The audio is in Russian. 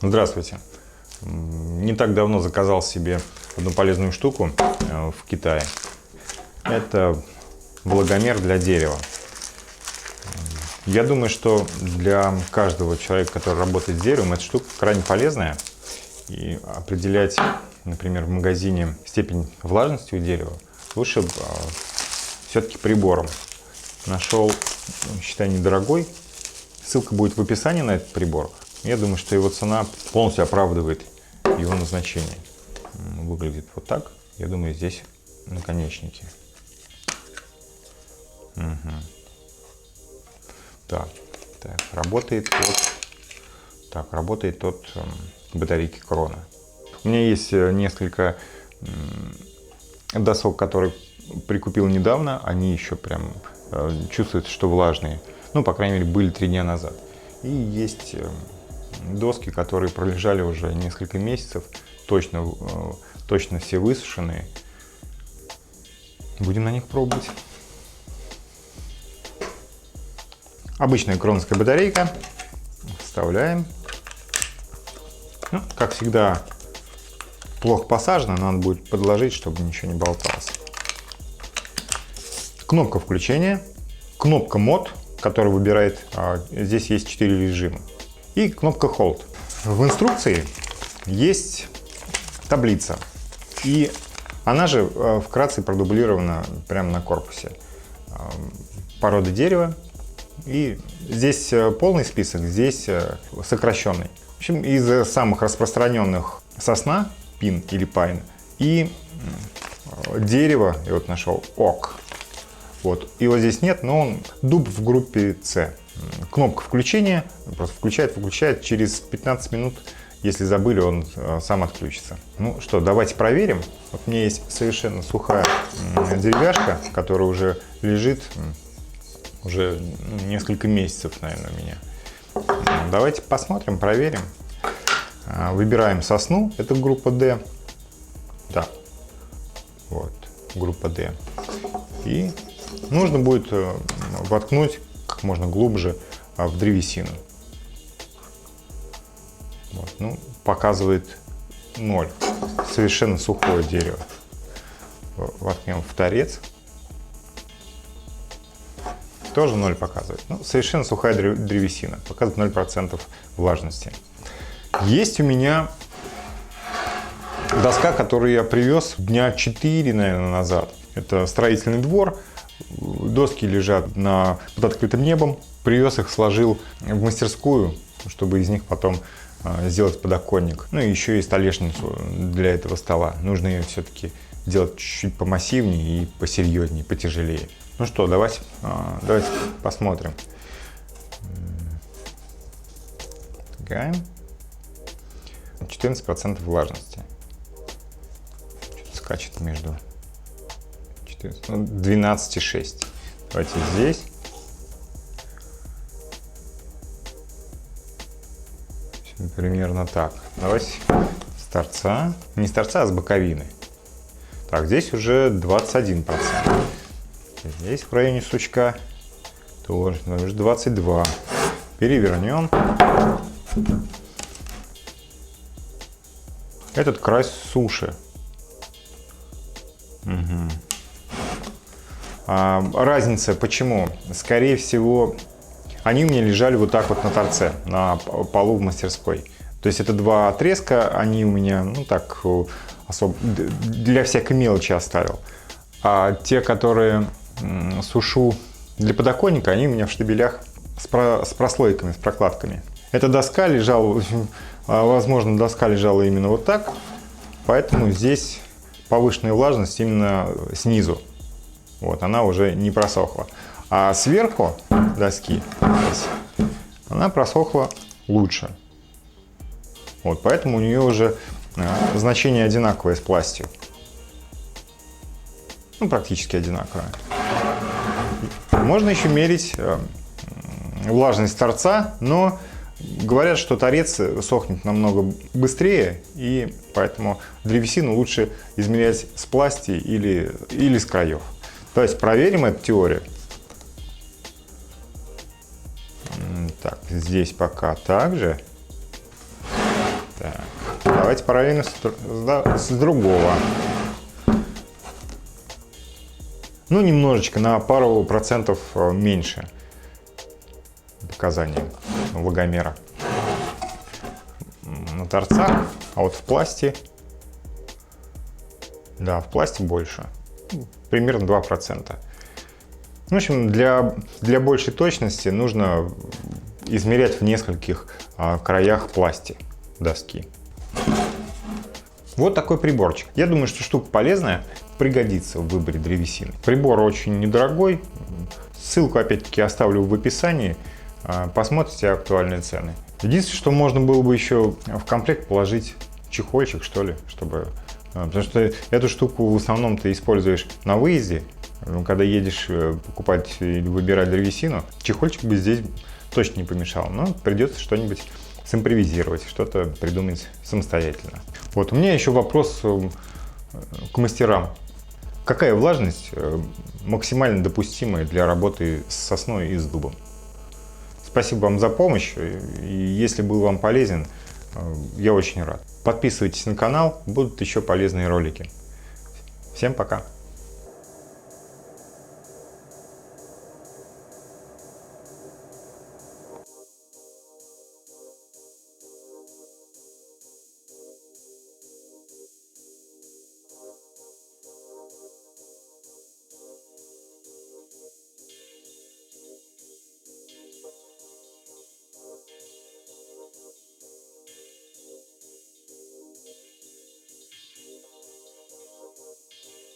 Здравствуйте. Не так давно заказал себе одну полезную штуку в Китае. Это влагомер для дерева. Я думаю, что для каждого человека, который работает с деревом, эта штука крайне полезная. И определять, например, в магазине степень влажности у дерева лучше все-таки прибором. Нашел, считай, недорогой. Ссылка будет в описании на этот прибор. Я думаю, что его цена полностью оправдывает его назначение. Выглядит вот так. Я думаю, здесь наконечники. Угу. Так, работает от батарейки Крона. У меня есть несколько досок, которые прикупил недавно. Они еще прям чувствуют, что влажные. Ну, по крайней мере, были 3 дня назад. И есть доски, которые пролежали уже несколько месяцев, точно все высушенные. Будем на них пробовать. Обычная кроновская батарейка. Вставляем. Ну, как всегда, плохо посажено, надо будет подложить, чтобы ничего не болталось. Кнопка включения, кнопка мод, которая выбирает, здесь есть 4 режима, и кнопка Hold. В инструкции есть таблица, и она же вкратце продублирована прямо на корпусе. Порода дерева, и здесь полный список, здесь сокращенный. В общем, из самых распространенных сосна, пин или пайн, и дерево, я вот нашел, ок. Вот. Его здесь нет, но он дуб в группе С. Кнопка включения, просто выключает, через 15 минут, если забыли, он сам отключится. Ну что, давайте проверим. Вот у меня есть совершенно сухая деревяшка, которая уже лежит уже несколько месяцев, наверное, у меня. Давайте посмотрим, проверим. Выбираем сосну, это группа D. Да, вот, группа D. И нужно будет воткнуть как можно глубже в древесину. Вот, ну, показывает 0. Совершенно сухое дерево. Воткнем в торец. Тоже 0 показывает. Ну, совершенно сухая древесина. Показывает 0% влажности. Есть у меня доска, которую я привез дня 4, наверное, назад. Это строительный двор. Доски лежат под открытым небом. Привез их, сложил в мастерскую, чтобы из них потом сделать подоконник. Ну и еще и столешницу для этого стола. Нужно ее все-таки делать чуть-чуть помассивнее и посерьезнее, потяжелее. Ну что, давайте посмотрим. 14% влажности. Что-то скачет между 12,6. Давайте здесь. Примерно так. Давайте с торца. Не с торца, а с боковины. Так, здесь уже 21%. Здесь в районе сучка тоже 22. Перевернем. Этот край суши. Угу. Разница почему? Скорее всего, они у меня лежали вот так вот на торце, на полу в мастерской. То есть это 2 отрезка, они у меня, ну так, особо для всякой мелочи оставил. А те, которые сушу для подоконника, они у меня в штабелях с прослойками, с прокладками. Эта доска лежала, возможно, доска лежала именно вот так, поэтому здесь повышенная влажность именно снизу. Вот, она уже не просохла. А сверху доски здесь, она просохла лучше. Вот, поэтому у нее уже значение одинаковое с пластью. Ну, практически одинаковое. Можно еще мерить влажность торца, но говорят, что торец сохнет намного быстрее, и поэтому древесину лучше измерять с пласти или с краев. То есть проверим эту теорию. Так, здесь пока также. давайте параллельно с другого. Ну, немножечко, на пару процентов меньше показания влагомера на торцах, а вот в пласте, да, в пласте больше, примерно 2%. В общем, для большей точности нужно измерять в нескольких краях пласти доски. Вот такой приборчик. Я думаю, что штука полезная, пригодится в выборе древесины. Прибор очень недорогой. Ссылку опять-таки оставлю в описании. Посмотрите актуальные цены. Единственное, что можно было бы еще в комплект положить чехольчик, что ли, чтобы... Потому что эту штуку в основном ты используешь на выезде. Когда едешь покупать или выбирать древесину, чехольчик бы здесь точно не помешал. Но придется что-нибудь симпровизировать, что-то придумать самостоятельно. Вот, у меня еще вопрос к мастерам. Какая влажность максимально допустимая для работы с сосной и с дубом? Спасибо вам за помощь. И если был вам полезен, я очень рад. Подписывайтесь на канал, будут еще полезные ролики. Всем пока!